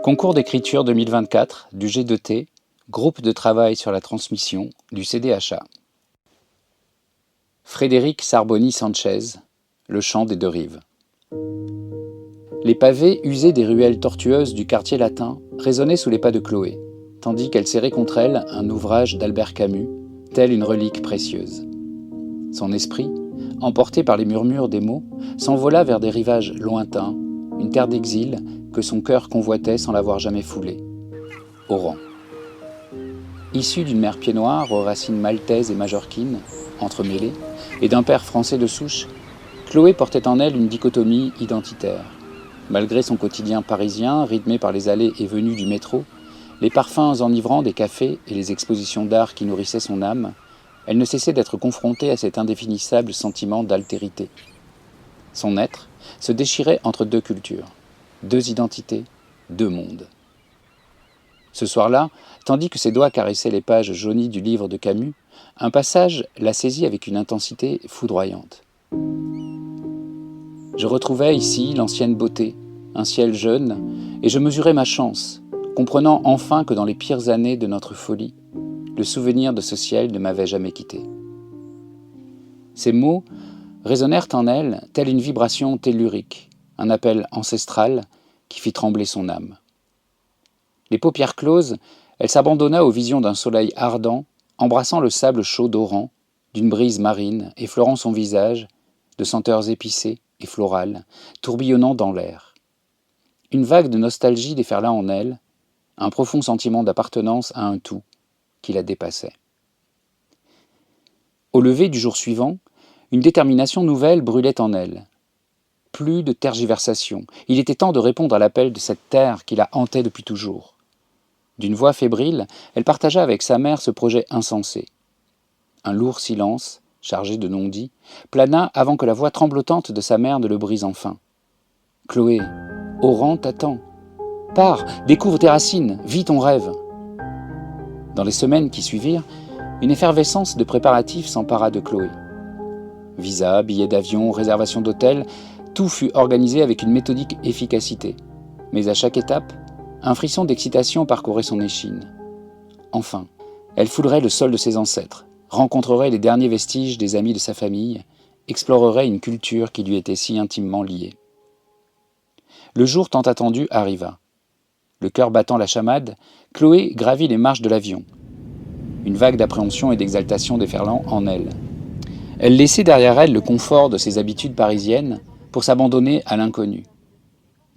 Concours d'écriture 2024 du G2T, groupe de travail sur la transmission du CDHA. Frédéric Sarboni-Sanchez, Le chant des deux rives. Les pavés usés des ruelles tortueuses du quartier latin résonnaient sous les pas de Chloé, tandis qu'elle serrait contre elle un ouvrage d'Albert Camus, telle une relique précieuse. Son esprit, emporté par les murmures des mots, s'envola vers des rivages lointains, une terre d'exil que son cœur convoitait sans l'avoir jamais foulée. Oran. Issue d'une mère pied-noir aux racines maltaises et majorquines, entremêlées, et d'un père français de souche, Chloé portait en elle une dichotomie identitaire. Malgré son quotidien parisien, rythmé par les allées et venues du métro, les parfums enivrants des cafés et les expositions d'art qui nourrissaient son âme, elle ne cessait d'être confrontée à cet indéfinissable sentiment d'altérité. Son être se déchirait entre deux cultures, deux identités, deux mondes. Ce soir-là, tandis que ses doigts caressaient les pages jaunies du livre de Camus, un passage la saisit avec une intensité foudroyante. Je retrouvais ici l'ancienne beauté, un ciel jeune, et je mesurais ma chance, comprenant enfin que dans les pires années de notre folie, le souvenir de ce ciel ne m'avait jamais quitté. Ces mots résonnèrent en elle telle une vibration tellurique, un appel ancestral qui fit trembler son âme. Les paupières closes, elle s'abandonna aux visions d'un soleil ardent, embrassant le sable chaud d'Oran, d'une brise marine effleurant son visage, de senteurs épicées et florales, tourbillonnant dans l'air. Une vague de nostalgie déferla en elle, un profond sentiment d'appartenance à un tout qui la dépassait. Au lever du jour suivant, une détermination nouvelle brûlait en elle. Plus de tergiversation, il était temps de répondre à l'appel de cette terre qui la hantait depuis toujours. D'une voix fébrile, elle partagea avec sa mère ce projet insensé. Un lourd silence, chargé de non-dits, plana avant que la voix tremblotante de sa mère ne le brise enfin. « Chloé, Oran t'attend. Pars, découvre tes racines, vis ton rêve. » Dans les semaines qui suivirent, une effervescence de préparatifs s'empara de Chloé. Visa, billets d'avion, réservation d'hôtel, tout fut organisé avec une méthodique efficacité. Mais à chaque étape, un frisson d'excitation parcourait son échine. Enfin, elle foulerait le sol de ses ancêtres, rencontrerait les derniers vestiges des amis de sa famille, explorerait une culture qui lui était si intimement liée. Le jour tant attendu arriva. Le cœur battant la chamade, Chloé gravit les marches de l'avion. Une vague d'appréhension et d'exaltation déferlant en elle. Elle laissait derrière elle le confort de ses habitudes parisiennes pour s'abandonner à l'inconnu.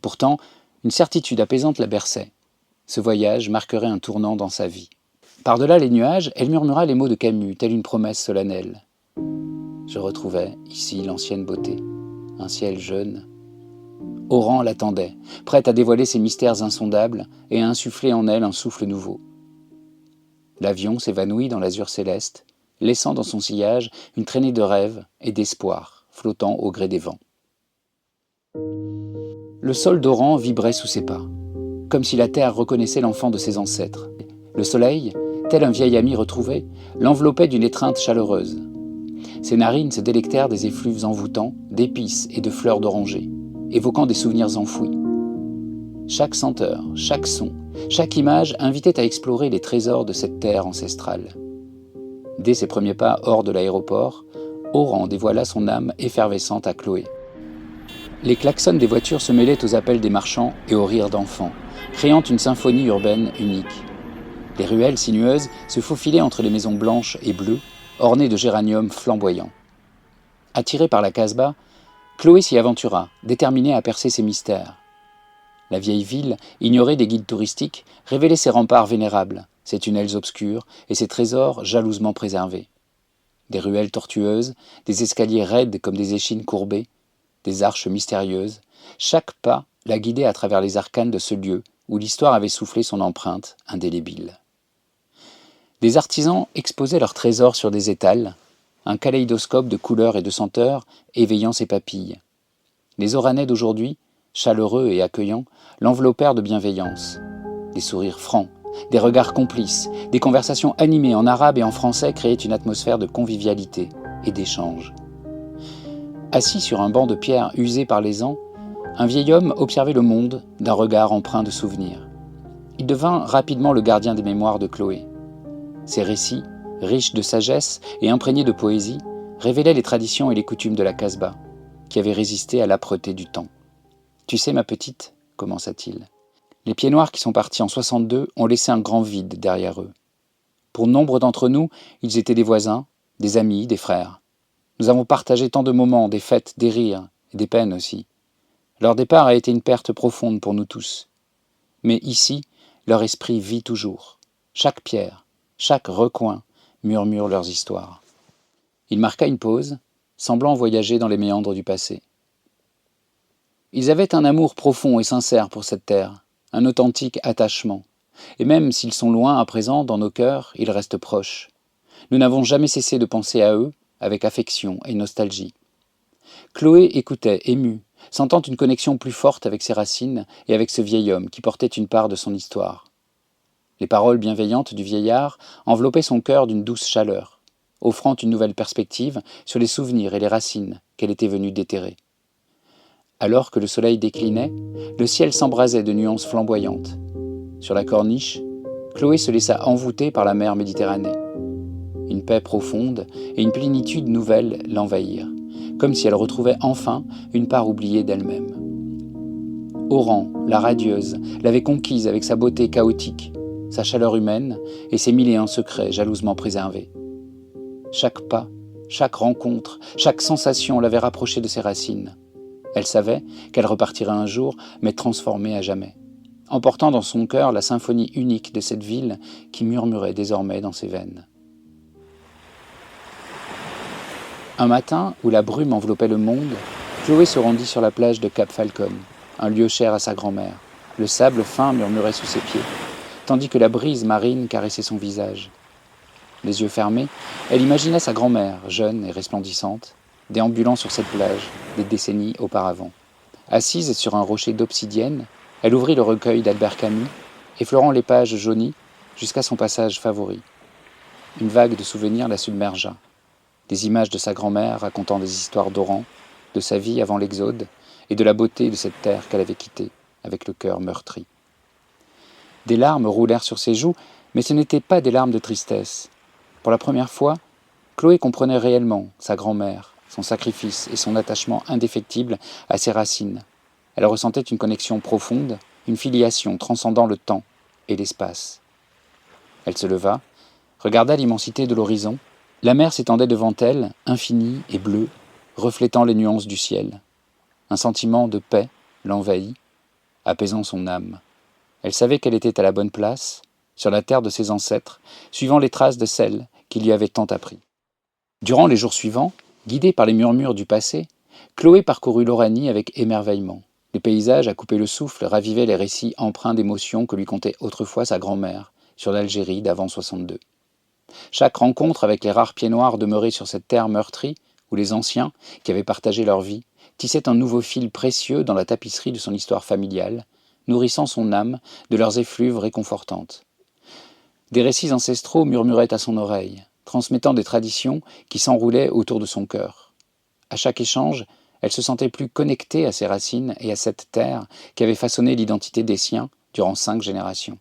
Pourtant, une certitude apaisante la berçait. Ce voyage marquerait un tournant dans sa vie. Par-delà les nuages, elle murmura les mots de Camus, telle une promesse solennelle. Je retrouvais ici l'ancienne beauté, un ciel jeune. Oran l'attendait, prête à dévoiler ses mystères insondables et à insuffler en elle un souffle nouveau. L'avion s'évanouit dans l'azur céleste, laissant dans son sillage une traînée de rêves et d'espoir flottant au gré des vents. Le sol d'Oran vibrait sous ses pas, comme si la terre reconnaissait l'enfant de ses ancêtres. Le soleil, tel un vieil ami retrouvé, l'enveloppait d'une étreinte chaleureuse. Ses narines se délectèrent des effluves envoûtants, d'épices et de fleurs d'oranger, évoquant des souvenirs enfouis. Chaque senteur, chaque son, chaque image invitait à explorer les trésors de cette terre ancestrale. Dès ses premiers pas hors de l'aéroport, Oran dévoila son âme effervescente à Chloé. Les klaxons des voitures se mêlaient aux appels des marchands et aux rires d'enfants, créant une symphonie urbaine unique. Les ruelles sinueuses se faufilaient entre les maisons blanches et bleues, ornées de géraniums flamboyants. Attirée par la Casbah, Chloé s'y aventura, déterminée à percer ses mystères. La vieille ville, ignorée des guides touristiques, révélait ses remparts vénérables, ses tunnels obscurs et ses trésors jalousement préservés. Des ruelles tortueuses, des escaliers raides comme des échines courbées, des arches mystérieuses, chaque pas la guidait à travers les arcanes de ce lieu où l'histoire avait soufflé son empreinte indélébile. Des artisans exposaient leurs trésors sur des étals, un kaléidoscope de couleurs et de senteurs éveillant ses papilles. Les Oranais d'aujourd'hui, chaleureux et accueillants, l'enveloppèrent de bienveillance. Des sourires francs, des regards complices, des conversations animées en arabe et en français créaient une atmosphère de convivialité et d'échange. Assis sur un banc de pierre usé par les ans, un vieil homme observait le monde d'un regard empreint de souvenirs. Il devint rapidement le gardien des mémoires de Chloé. Ses récits, riches de sagesse et imprégnés de poésie, révélaient les traditions et les coutumes de la Casbah, qui avaient résisté à l'âpreté du temps. « Tu sais, ma petite, commença-t-il, les pieds noirs qui sont partis en 62 ont laissé un grand vide derrière eux. Pour nombre d'entre nous, ils étaient des voisins, des amis, des frères. Nous avons partagé tant de moments, des fêtes, des rires, et des peines aussi. Leur départ a été une perte profonde pour nous tous. Mais ici, leur esprit vit toujours. Chaque pierre, chaque recoin murmure leurs histoires. » Il marqua une pause, semblant voyager dans les méandres du passé. Ils avaient un amour profond et sincère pour cette terre, un authentique attachement. Et même s'ils sont loin à présent dans nos cœurs, ils restent proches. Nous n'avons jamais cessé de penser à eux avec affection et nostalgie. Chloé écoutait, émue, sentant une connexion plus forte avec ses racines et avec ce vieil homme qui portait une part de son histoire. Les paroles bienveillantes du vieillard enveloppaient son cœur d'une douce chaleur, offrant une nouvelle perspective sur les souvenirs et les racines qu'elle était venue déterrer. Alors que le soleil déclinait, le ciel s'embrasait de nuances flamboyantes. Sur la corniche, Chloé se laissa envoûter par la mer Méditerranée. Une paix profonde et une plénitude nouvelle l'envahirent, comme si elle retrouvait enfin une part oubliée d'elle-même. Oran, la radieuse, l'avait conquise avec sa beauté chaotique, sa chaleur humaine et ses mille et un secrets jalousement préservés. Chaque pas, chaque rencontre, chaque sensation l'avait rapprochée de ses racines. Elle savait qu'elle repartirait un jour, mais transformée à jamais, emportant dans son cœur la symphonie unique de cette ville qui murmurait désormais dans ses veines. Un matin, où la brume enveloppait le monde, Chloé se rendit sur la plage de Cap Falcon, un lieu cher à sa grand-mère. Le sable fin murmurait sous ses pieds, tandis que la brise marine caressait son visage. Les yeux fermés, elle imagina sa grand-mère, jeune et resplendissante, déambulant sur cette plage des décennies auparavant. Assise sur un rocher d'obsidienne, elle ouvrit le recueil d'Albert Camus, effleurant les pages jaunies jusqu'à son passage favori. Une vague de souvenirs la submergea. Des images de sa grand-mère racontant des histoires d'Oran, de sa vie avant l'Exode et de la beauté de cette terre qu'elle avait quittée avec le cœur meurtri. Des larmes roulèrent sur ses joues, mais ce n'étaient pas des larmes de tristesse. Pour la première fois, Chloé comprenait réellement sa grand-mère, son sacrifice et son attachement indéfectible à ses racines. Elle ressentait une connexion profonde, une filiation transcendant le temps et l'espace. Elle se leva, regarda l'immensité de l'horizon. La mer s'étendait devant elle, infinie et bleue, reflétant les nuances du ciel. Un sentiment de paix l'envahit, apaisant son âme. Elle savait qu'elle était à la bonne place, sur la terre de ses ancêtres, suivant les traces de celle qui lui avait tant appris. Durant les jours suivants, guidée par les murmures du passé, Chloé parcourut l'Oranie avec émerveillement. Les paysages à couper le souffle ravivaient les récits empreints d'émotions que lui contait autrefois sa grand-mère sur l'Algérie d'avant 62. Chaque rencontre avec les rares pieds noirs demeurés sur cette terre meurtrie, où les anciens, qui avaient partagé leur vie, tissaient un nouveau fil précieux dans la tapisserie de son histoire familiale, nourrissant son âme de leurs effluves réconfortantes. Des récits ancestraux murmuraient à son oreille, transmettant des traditions qui s'enroulaient autour de son cœur. À chaque échange, elle se sentait plus connectée à ses racines et à cette terre qui avait façonné l'identité des siens durant 5 générations.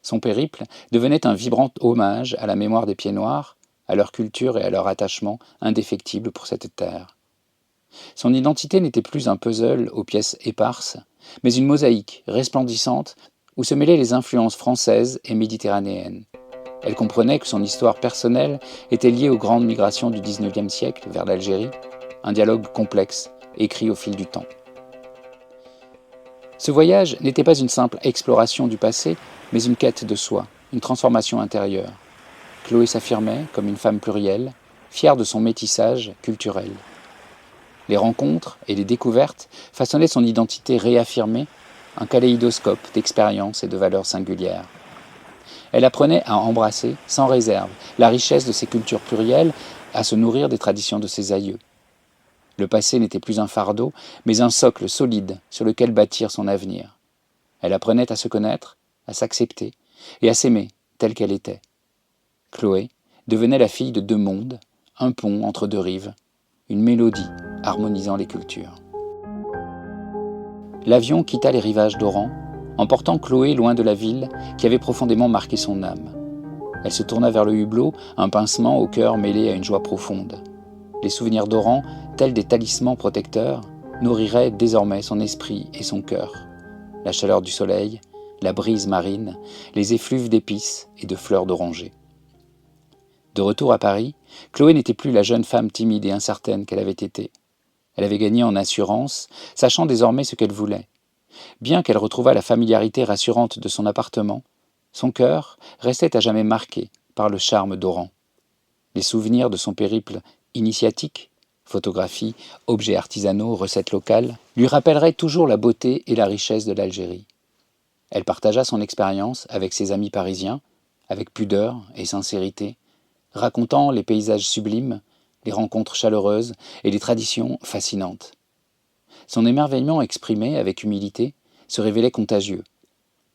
Son périple devenait un vibrant hommage à la mémoire des pieds noirs, à leur culture et à leur attachement indéfectible pour cette terre. Son identité n'était plus un puzzle aux pièces éparses, mais une mosaïque resplendissante où se mêlaient les influences françaises et méditerranéennes. Elle comprenait que son histoire personnelle était liée aux grandes migrations du XIXe siècle vers l'Algérie, un dialogue complexe, écrit au fil du temps. Ce voyage n'était pas une simple exploration du passé, mais une quête de soi, une transformation intérieure. Chloé s'affirmait comme une femme plurielle, fière de son métissage culturel. Les rencontres et les découvertes façonnaient son identité réaffirmée, un kaléidoscope d'expériences et de valeurs singulières. Elle apprenait à embrasser, sans réserve, la richesse de ses cultures plurielles, à se nourrir des traditions de ses aïeux. Le passé n'était plus un fardeau, mais un socle solide sur lequel bâtir son avenir. Elle apprenait à se connaître, à s'accepter et à s'aimer telle qu'elle était. Chloé devenait la fille de 2 mondes, un pont entre 2 rives, une mélodie harmonisant les cultures. L'avion quitta les rivages d'Oran, emportant Chloé loin de la ville qui avait profondément marqué son âme. Elle se tourna vers le hublot, un pincement au cœur mêlé à une joie profonde. Les souvenirs d'Oran, tels des talismans protecteurs, nourriraient désormais son esprit et son cœur. La chaleur du soleil, la brise marine, les effluves d'épices et de fleurs d'oranger. De retour à Paris, Chloé n'était plus la jeune femme timide et incertaine qu'elle avait été. Elle avait gagné en assurance, sachant désormais ce qu'elle voulait. Bien qu'elle retrouvât la familiarité rassurante de son appartement, son cœur restait à jamais marqué par le charme d'Oran. Les souvenirs de son périple initiatique, photographies, objets artisanaux, recettes locales, lui rappelleraient toujours la beauté et la richesse de l'Algérie. Elle partagea son expérience avec ses amis parisiens, avec pudeur et sincérité, racontant les paysages sublimes, les rencontres chaleureuses et les traditions fascinantes. Son émerveillement exprimé avec humilité se révélait contagieux.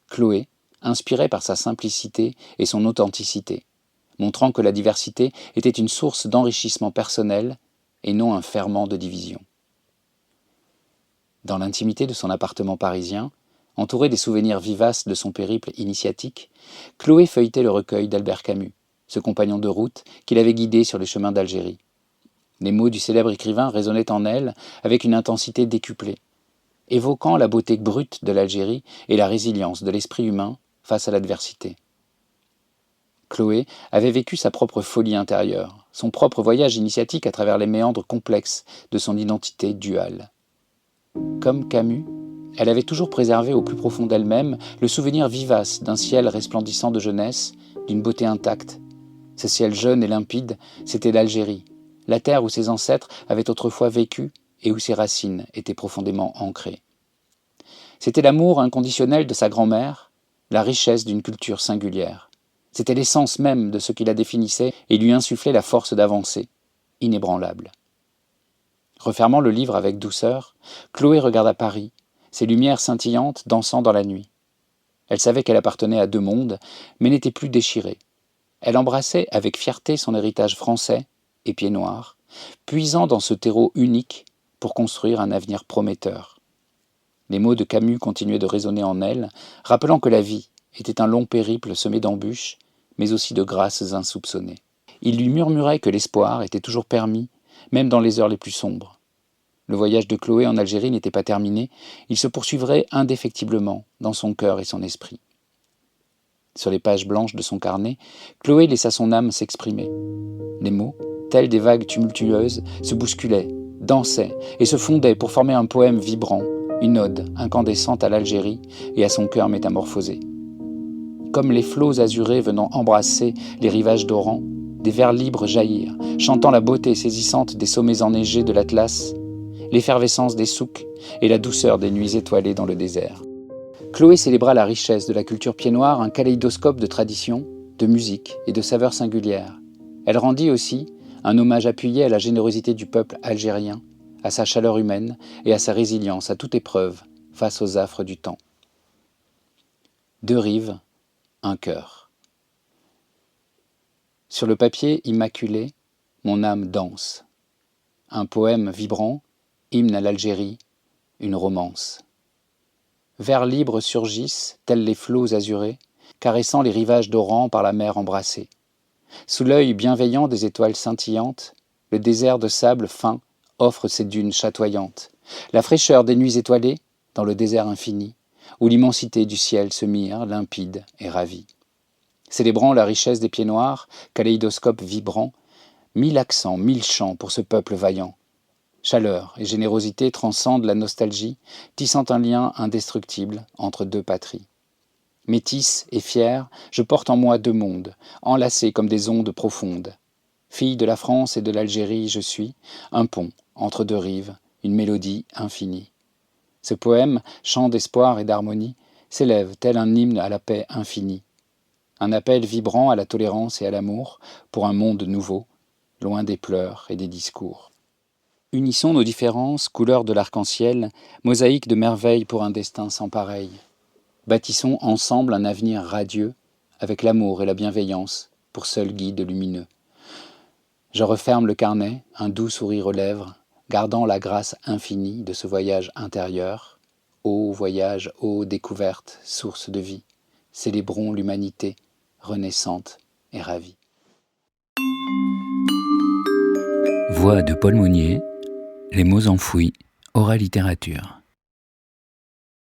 Chloé inspirait par sa simplicité et son authenticité, montrant que la diversité était une source d'enrichissement personnel et non un ferment de division. Dans l'intimité de son appartement parisien, entourée des souvenirs vivaces de son périple initiatique, Chloé feuilletait le recueil d'Albert Camus, ce compagnon de route qui l'avait guidé sur les chemins d'Algérie. Les mots du célèbre écrivain résonnaient en elle avec une intensité décuplée, évoquant la beauté brute de l'Algérie et la résilience de l'esprit humain face à l'adversité. Chloé avait vécu sa propre folie intérieure, son propre voyage initiatique à travers les méandres complexes de son identité duale. Comme Camus, elle avait toujours préservé au plus profond d'elle-même le souvenir vivace d'un ciel resplendissant de jeunesse, d'une beauté intacte. Ce ciel jeune et limpide, c'était l'Algérie, la terre où ses ancêtres avaient autrefois vécu et où ses racines étaient profondément ancrées. C'était l'amour inconditionnel de sa grand-mère, la richesse d'une culture singulière. C'était l'essence même de ce qui la définissait et lui insufflait la force d'avancer, inébranlable. Refermant le livre avec douceur, Chloé regarda Paris, ses lumières scintillantes dansant dans la nuit. Elle savait qu'elle appartenait à deux mondes, mais n'était plus déchirée. Elle embrassait avec fierté son héritage français et pied noir, puisant dans ce terreau unique pour construire un avenir prometteur. Les mots de Camus continuaient de résonner en elle, rappelant que la vie était un long périple semé d'embûches, mais aussi de grâces insoupçonnées. Il lui murmurait que l'espoir était toujours permis, même dans les heures les plus sombres. Le voyage de Chloé en Algérie n'était pas terminé, il se poursuivrait indéfectiblement dans son cœur et son esprit. Sur les pages blanches de son carnet, Chloé laissa son âme s'exprimer. Les mots, tels des vagues tumultueuses, se bousculaient, dansaient et se fondaient pour former un poème vibrant, une ode incandescente à l'Algérie et à son cœur métamorphosé. Comme les flots azurés venant embrasser les rivages d'Oran, des vers libres jaillirent, chantant la beauté saisissante des sommets enneigés de l'Atlas, l'effervescence des souks et la douceur des nuits étoilées dans le désert. Chloé célébra la richesse de la culture pied-noire, un kaléidoscope de traditions, de musique et de saveurs singulières. Elle rendit aussi un hommage appuyé à la générosité du peuple algérien, à sa chaleur humaine et à sa résilience à toute épreuve face aux affres du temps. Deux rives, un cœur. Sur le papier immaculé, mon âme danse. Un poème vibrant, hymne à l'Algérie, une romance. Vers libres surgissent, tels les flots azurés, caressant les rivages d'Oran par la mer embrassée. Sous l'œil bienveillant des étoiles scintillantes, le désert de sable fin offre ses dunes chatoyantes. La fraîcheur des nuits étoilées, dans le désert infini, où l'immensité du ciel se mire, limpide et ravie. Célébrant la richesse des pieds noirs, kaléidoscope vibrant, 1000 accents, 1000 chants pour ce peuple vaillant. Chaleur et générosité transcendent la nostalgie, tissant un lien indestructible entre deux patries. Métisse et fière, je porte en moi deux mondes, enlacés comme des ondes profondes. Fille de la France et de l'Algérie, je suis, un pont entre deux rives, une mélodie infinie. Ce poème, chant d'espoir et d'harmonie, s'élève tel un hymne à la paix infinie. Un appel vibrant à la tolérance et à l'amour pour un monde nouveau, loin des pleurs et des discours. Unissons nos différences, couleurs de l'arc-en-ciel, mosaïque de merveilles pour un destin sans pareil. Bâtissons ensemble un avenir radieux, avec l'amour et la bienveillance pour seul guide lumineux. Je referme le carnet, un doux sourire aux lèvres, gardant la grâce infinie de ce voyage intérieur, ô voyage, ô découverte, source de vie, célébrons l'humanité, renaissante et ravie. Voix de Paul Monnier, Les mots enfouis, Aura Littérature.